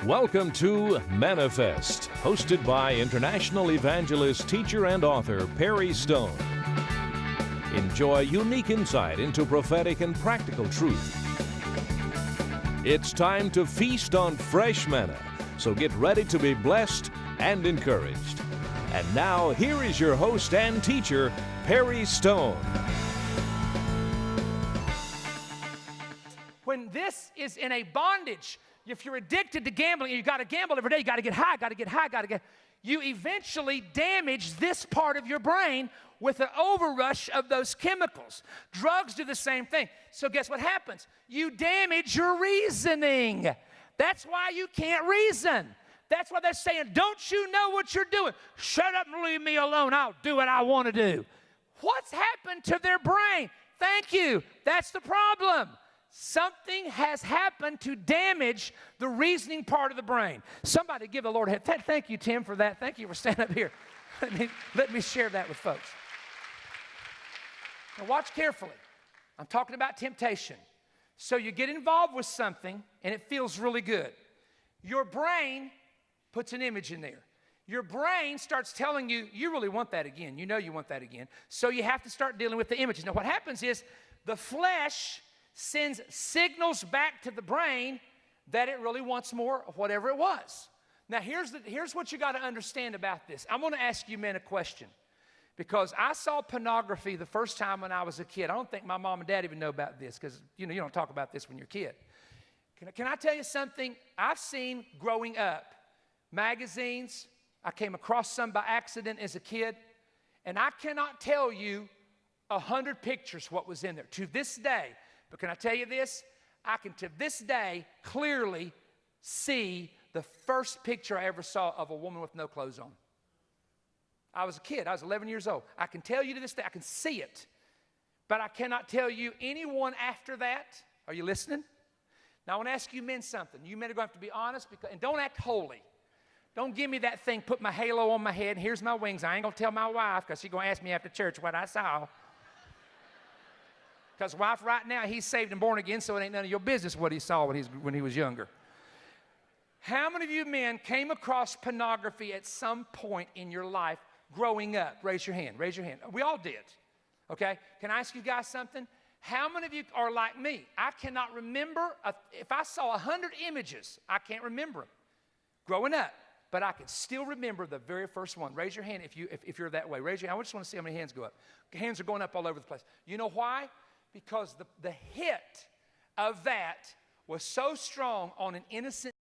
Welcome to Manifest, hosted by international evangelist, teacher, and author Perry Stone. Enjoy unique insight into prophetic and practical truth. It's time to feast on fresh manna, so get ready to be blessed and encouraged. And now, here is your host and teacher, Perry Stone. When this is in a bondage, if you're addicted to gambling, you got to gamble every day, you got to get high, you eventually damage this part of your brain with an overrush of those chemicals. Drugs do the same thing. So guess what happens? You damage your reasoning. That's why you can't reason. That's why they're saying, don't you know what you're doing? Shut up and leave me alone. I'll do what I want to do. What's happened to their brain? Thank you. That's the problem. Something has happened to damage the reasoning part of the brain. Somebody give the Lord a hand. Thank you, Tim, for that. Thank you for standing up here. Let me share that with folks. Now watch carefully. I'm talking about temptation. So you get involved with something, and it feels really good. Your brain puts an image in there. Your brain starts telling you, you really want that again. You know you want that again. So you have to start dealing with the images. Now what happens is the flesh sends signals back to the brain that it really wants more of whatever it was. Now, here's what you got to understand about this. I'm going to ask you men a question, because I saw pornography the first time when I was a kid. I don't think my mom and dad even know about this, because you don't talk about this when you're a kid. Can I tell you something? I've seen growing up magazines. I came across some by accident as a kid, and I cannot tell you 100 pictures what was in there to this day. But can I tell you this? I can to this day clearly see the first picture I ever saw of a woman with no clothes on. I was a kid. I was 11 years old. I can tell you to this day, I can see it. But I cannot tell you anyone after that. Are you listening? Now I want to ask you men something. You men are going to have to be honest, and don't act holy. Don't give me that thing, put my halo on my head, and here's my wings. I ain't going to tell my wife, because she's going to ask me after church what I saw. Because wife, right now, he's saved and born again, so it ain't none of your business what he saw when he was younger. How many of you men came across pornography at some point in your life growing up? Raise your hand. Raise your hand. We all did. Okay? Can I ask you guys something? How many of you are like me? I cannot remember. If I saw 100 images, I can't remember them growing up. But I can still remember the very first one. Raise your hand if you're that way. Raise your hand. I just want to see how many hands go up. Hands are going up all over the place. You know why? Because the hit of that was so strong on an innocent